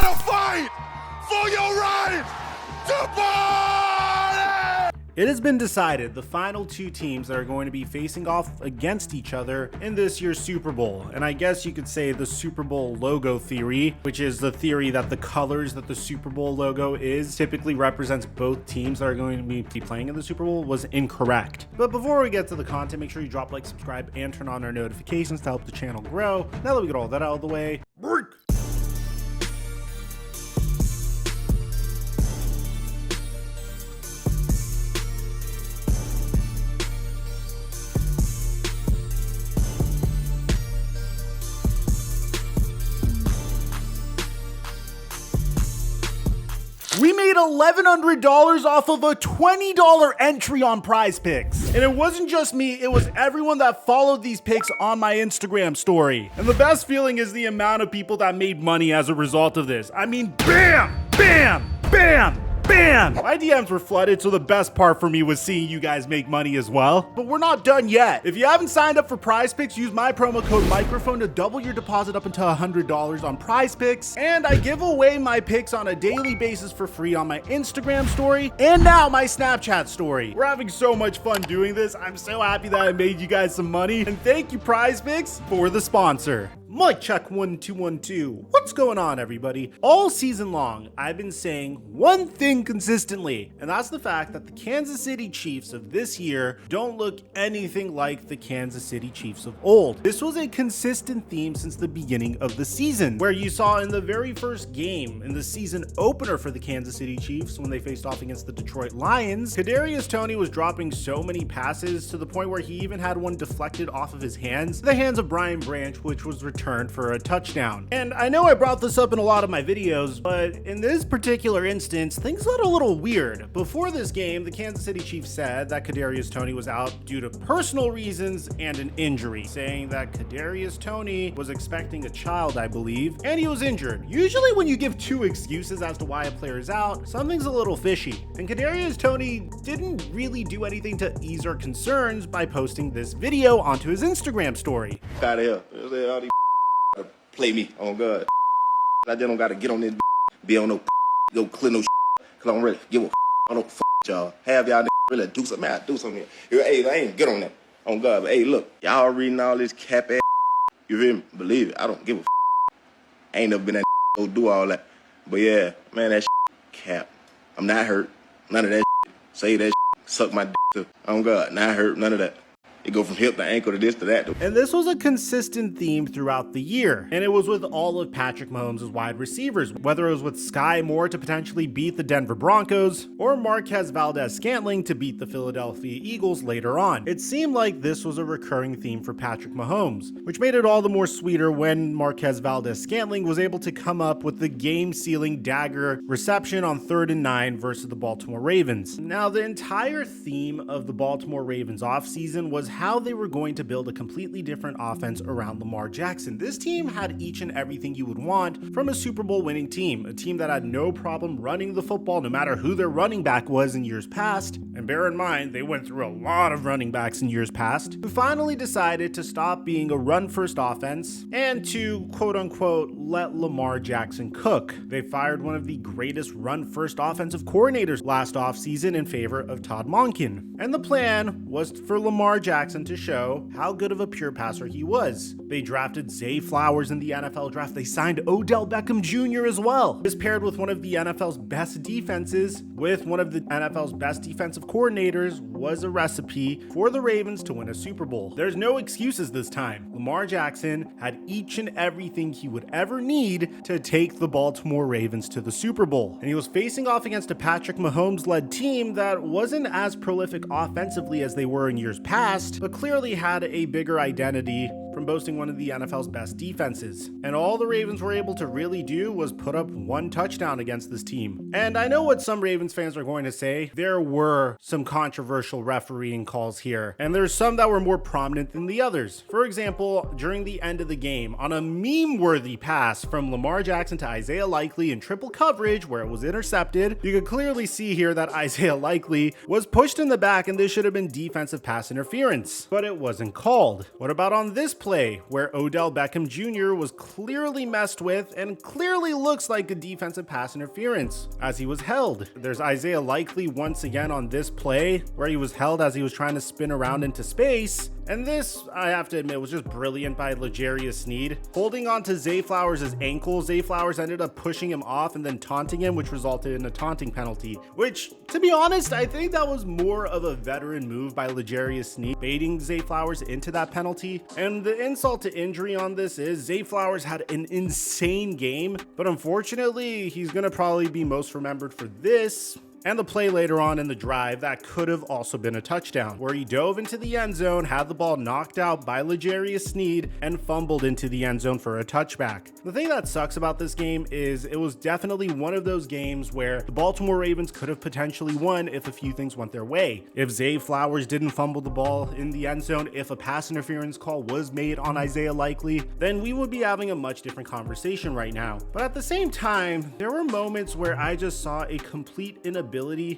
to fight for your right to party! It has been decided the final two teams that are going to be facing off against each other in this year's Super Bowl. And I guess you could say the Super Bowl logo theory, which is the theory that the colors that the Super Bowl logo is typically represents both teams that are going to be playing in the Super Bowl, was incorrect. But before we get to the content, make sure you drop like, subscribe, and turn on our notifications to help the channel grow. Now that we get all that out of the way, break! We made $1,100 off of a $20 entry on Prize Picks. And it wasn't just me, it was everyone that followed these picks on my Instagram story. And the best feeling is the amount of people that made money as a result of this. I mean, bam, bam, bam, bam! My DMs were flooded, so the best part for me was seeing you guys make money as well. But we're not done yet. If you haven't signed up for Prize Picks, use my promo code Mikerophone to double your deposit up until $100 on Prize Picks. And I give away my picks on a daily basis for free on my Instagram story and now my Snapchat story. We're having so much fun doing this. I'm so happy that I made you guys some money. And thank you, Prize Picks, for the sponsor. Mic check 1 2 1 2. What's going on, everybody? All season long, I've been saying one thing consistently, and that's the fact that the Kansas City Chiefs of this year don't look anything like the Kansas City Chiefs of old. This was a consistent theme since the beginning of the season, where you saw in the very first game, in the season opener for the Kansas City Chiefs when they faced off against the Detroit Lions, Kadarius Toney was dropping so many passes to the point where he even had one deflected off of his hands, the hands of Brian Branch, which was returned for a touchdown. And I know I brought this up in a lot of my videos, but in this particular instance, things got a little weird. Before this game, the Kansas City Chiefs said that Kadarius Toney was out due to personal reasons and an injury, saying that Kadarius Toney was expecting a child, I believe, and he was injured. Usually when you give two excuses as to why a player is out, something's a little fishy. And Kadarius Toney didn't really do anything to ease our concerns by posting this video onto his Instagram story. Out of here. All these play me on God. I just don't gotta get on this be on no go clear no cause I'm ready. Give a I don't y'all. Have y'all really do something. Man, I do something here. Hey, I ain't get on that on God. But hey, look, y'all reading all this cap ass. You feel me? Believe it. I don't give a I ain't never been that go do all that. But yeah, man, that cap. I'm not hurt. None of that say that suck my too. On God, not hurt. None of that. It go from hip to ankle to this to that. And this was a consistent theme throughout the year. And it was with all of Patrick Mahomes' wide receivers, whether it was with Sky Moore to potentially beat the Denver Broncos or Marquez Valdes-Scantling to beat the Philadelphia Eagles later on. It seemed like this was a recurring theme for Patrick Mahomes, which made it all the more sweeter when Marquez Valdes-Scantling was able to come up with the game-sealing dagger reception on 3rd and 9 versus the Baltimore Ravens. Now, the entire theme of the Baltimore Ravens offseason was how they were going to build a completely different offense around Lamar Jackson. This team had each and everything you would want from a Super Bowl winning team, a team that had no problem running the football no matter who their running back was in years past. And bear in mind, they went through a lot of running backs in years past, who finally decided to stop being a run-first offense and to, quote-unquote, let Lamar Jackson cook. They fired one of the greatest run-first offensive coordinators last offseason in favor of Todd Monken. And the plan was for Lamar Jackson to show how good of a pure passer he was. They drafted Zay Flowers in the NFL draft. They signed Odell Beckham Jr. as well. This paired with one of the NFL's best defenses with one of the NFL's best defensive coordinators was a recipe for the Ravens to win a Super Bowl. There's no excuses this time. Lamar Jackson had each and everything he would ever need to take the Baltimore Ravens to the Super Bowl. And he was facing off against a Patrick Mahomes-led team that wasn't as prolific offensively as they were in years past, but clearly had a bigger identity from boasting one of the NFL's best defenses. And all the Ravens were able to really do was put up one touchdown against this team. And I know what some Ravens fans are going to say. There were some controversial refereeing calls here, and there's some that were more prominent than the others. For example, during the end of the game, on a meme-worthy pass from Lamar Jackson to Isaiah Likely in triple coverage where it was intercepted, you could clearly see here that Isaiah Likely was pushed in the back and this should have been defensive pass interference, but it wasn't called. What about on this play play where Odell Beckham Jr. was clearly messed with and clearly looks like a defensive pass interference as he was held. There's Isaiah Likely once again on this play where he was held as he was trying to spin around into space. And this, I have to admit, was just brilliant by L'Jarius Sneed. Holding on to Zay Flowers' ankle, Zay Flowers ended up pushing him off and then taunting him, which resulted in a taunting penalty. Which, to be honest, I think that was more of a veteran move by L'Jarius Sneed, baiting Zay Flowers into that penalty. And the insult to injury on this is Zay Flowers had an insane game, but unfortunately, he's going to probably be most remembered for this and the play later on in the drive that could have also been a touchdown, where he dove into the end zone, had the ball knocked out by L'Jarius Sneed, and fumbled into the end zone for a touchback. The thing that sucks about this game is it was definitely one of those games where the Baltimore Ravens could have potentially won if a few things went their way. If Zay Flowers didn't fumble the ball in the end zone, if a pass interference call was made on Isaiah Likely, then we would be having a much different conversation right now. But at the same time, there were moments where I just saw a complete inability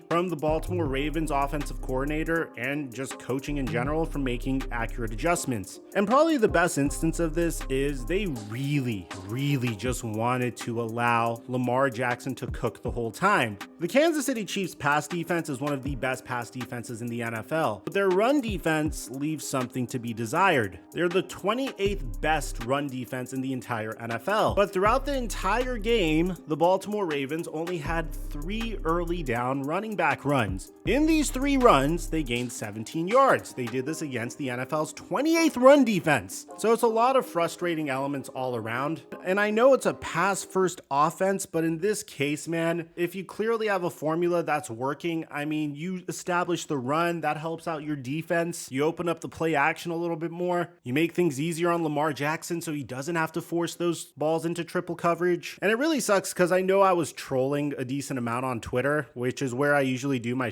from the Baltimore Ravens offensive coordinator and just coaching in general from making accurate adjustments. And probably the best instance of this is they really just wanted to allow Lamar Jackson to cook the whole time. The Kansas City Chiefs pass defense is one of the best pass defenses in the NFL, but their run defense leaves something to be desired. They're the 28th best run defense in the entire NFL. But throughout the entire game, the Baltimore Ravens only had 3 early down running back runs. In these 3 runs, they gained 17 yards. They did this against the NFL's 28th run defense. So it's a lot of frustrating elements all around. And I know it's a pass first offense, but in this case, man, if you clearly have a formula that's working, I mean, you establish the run, that helps out your defense. You open up the play action a little bit more. You make things easier on Lamar Jackson so he doesn't have to force those balls into triple coverage. And it really sucks because I know I was trolling a decent amount on Twitter, which is where I usually do my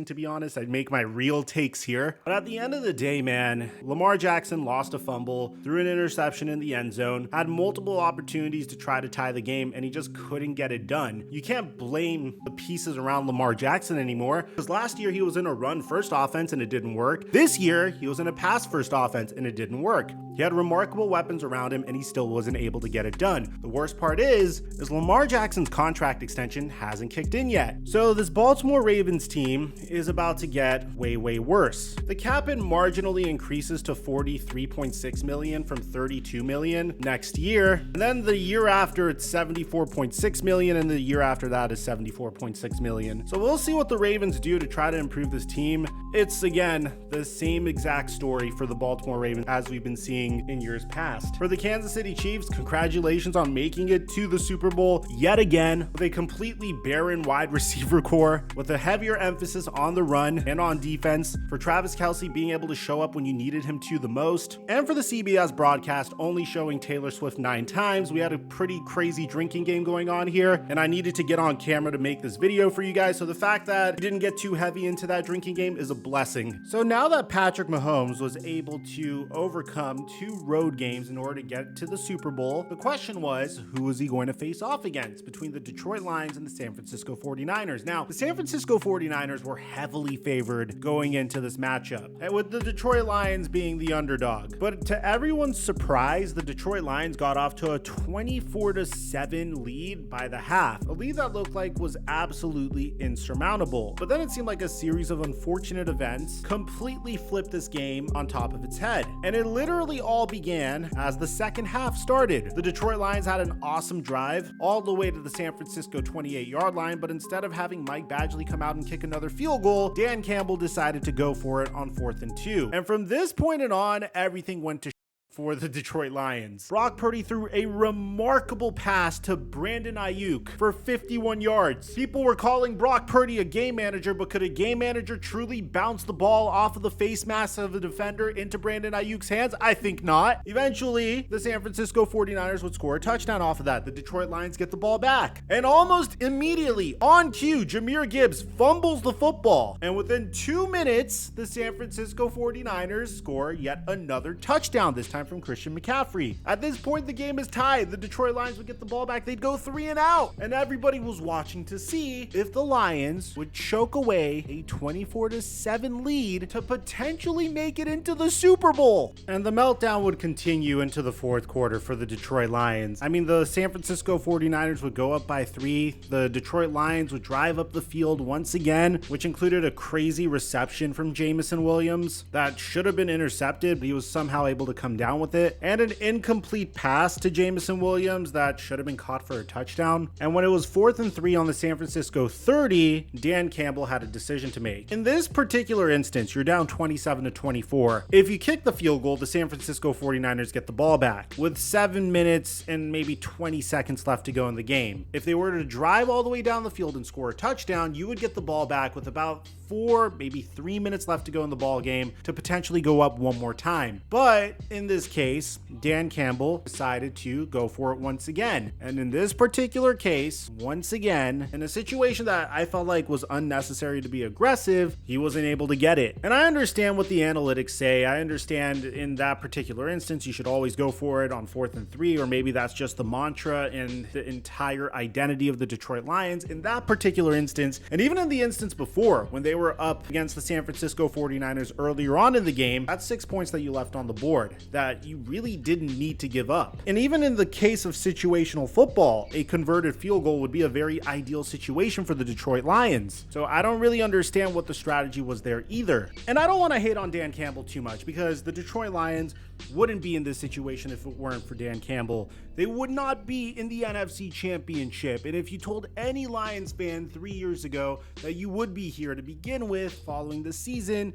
to be honest. I'd make my real takes here. But at the end of the day, man, Lamar Jackson lost a fumble, threw an interception in the end zone, had multiple opportunities to try to tie the game, and he just couldn't get it done. You can't blame the pieces around Lamar Jackson anymore, because last year he was in a run-first offense and it didn't work. This year, he was in a pass-first offense and it didn't work. He had remarkable weapons around him and he still wasn't able to get it done. The worst part is Lamar Jackson's contract extension hasn't kicked in yet. So this Baltimore Ravens team is about to get way worse. The cap hit marginally increases to $43.6 million from $32 million next year. And then the year after it's $74.6 million and the year after that is $74.6 million. So we'll see what the Ravens do to try to improve this team. It's again the same exact story for the Baltimore Ravens as we've been seeing in years past. For the Kansas City Chiefs, congratulations on making it to the Super Bowl yet again with a completely barren wide receiver core with a heavier emphasis on the run and on defense, for Travis Kelce being able to show up when you needed him to the most, and for the CBS broadcast only showing Taylor Swift 9 times. We had a pretty crazy drinking game going on here, and I needed to get on camera to make this video for you guys, so the fact that we didn't get too heavy into that drinking game is a blessing. So now that Patrick Mahomes was able to overcome 2 road games in order to get to the Super Bowl, the question was, who was he going to face off against between the Detroit Lions and the San Francisco 49ers? Now, the San Francisco 49ers were heavily favored going into this matchup, and with the Detroit Lions being the underdog. But to everyone's surprise, the Detroit Lions got off to a 24-7 lead by the half, a lead that looked like was absolutely insurmountable. But then it seemed like a series of unfortunate events completely flipped this game on top of its head. And it literally all began as the second half started. The Detroit Lions had an awesome drive all the way to the San Francisco 28-yard line, but instead of having Mike Badgley come out and kick another field goal, Dan Campbell decided to go for it on 4th and 2. And from this point on, everything went to for the Detroit Lions. Brock Purdy threw a remarkable pass to Brandon Ayuk for 51 yards. People were calling Brock Purdy a game manager, but could a game manager truly bounce the ball off of the face mask of a defender into Brandon Ayuk's hands? I think not. Eventually, the San Francisco 49ers would score a touchdown off of that. The Detroit Lions get the ball back. And almost immediately, on cue, Jahmyr Gibbs fumbles the football. And within 2 minutes, the San Francisco 49ers score yet another touchdown, this time time from Christian McCaffrey. At this point, the game is tied. The Detroit Lions would get the ball back. They'd go 3 and out. And everybody was watching to see if the Lions would choke away a 24-7 lead to potentially make it into the Super Bowl. And the meltdown would continue into the fourth quarter for the Detroit Lions. I mean, the San Francisco 49ers would go up by 3. The Detroit Lions would drive up the field once again, which included a crazy reception from Jameson Williams that should have been intercepted, but he was somehow able to come down with it, and an incomplete pass to Jameson Williams that should have been caught for a touchdown. And when it was 4th and 3 on the San Francisco 30, Dan Campbell had a decision to make. In this particular instance, you're down 27-24. If you kick the field goal, the San Francisco 49ers get the ball back with 7 minutes and maybe 20 seconds left to go in the game. If they were to drive all the way down the field and score a touchdown, you would get the ball back with about 4, maybe 3 minutes left to go in the ball game to potentially go up one more time. But in this case, Dan Campbell decided to go for it once again. And in this particular case, once again, in a situation that I felt like was unnecessary to be aggressive, he wasn't able to get it. And I understand what the analytics say. I understand in that particular instance, you should always go for it on 4th and 3, or maybe that's just the mantra and the entire identity of the Detroit Lions in that particular instance. And even in the instance before, when they were up against the San Francisco 49ers earlier on in the game, that's 6 points that you left on the board that you really didn't need to give up. And even in the case of situational football, a converted field goal would be a very ideal situation for the Detroit Lions. So I don't really understand what the strategy was there either. And I don't want to hate on Dan Campbell too much, because the Detroit Lions wouldn't be in this situation if it weren't for Dan Campbell. They would not be in the NFC Championship. And if you told any Lions fan 3 years ago that you would be here to begin with following the season,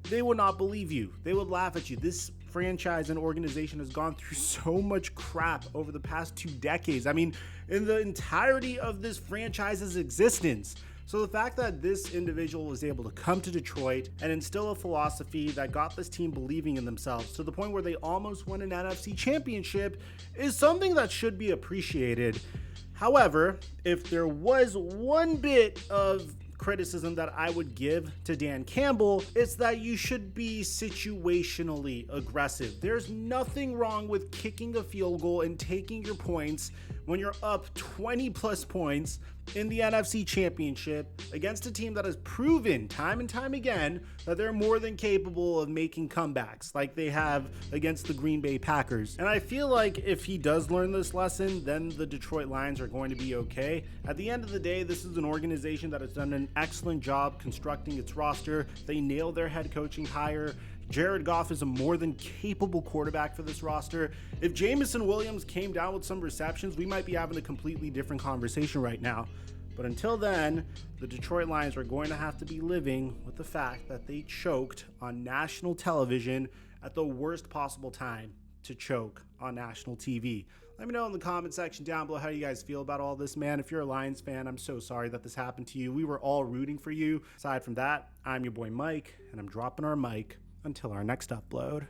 they would not believe you. They would laugh at you. This franchise and organization has gone through so much crap over the past 2 decades. I mean, in the entirety of this franchise's existence. So the fact that this individual was able to come to Detroit and instill a philosophy that got this team believing in themselves to the point where they almost won an NFC Championship is something that should be appreciated. However, if there was one bit of criticism that I would give to Dan Campbell, it's that you should be situationally aggressive. There's nothing wrong with kicking a field goal and taking your points when you're up 20 plus points in the NFC Championship against a team that has proven time and time again that they're more than capable of making comebacks like they have against the Green Bay Packers. And I feel like if he does learn this lesson, then the Detroit Lions are going to be okay. At the end of the day, this is an organization that has done an excellent job constructing its roster. They nailed their head coaching hire. Jared Goff is a more than capable quarterback for this roster. If Jameson Williams came down with some receptions, we might be having a completely different conversation right now. But until then, the Detroit Lions are going to have to be living with the fact that they choked on national television at the worst possible time to choke on national TV. Let me know in the comment section down below how you guys feel about all this, man. If you're a Lions fan, I'm so sorry that this happened to you. We were all rooting for you. Aside from that, I'm your boy Mike, and I'm dropping our mic until our next upload.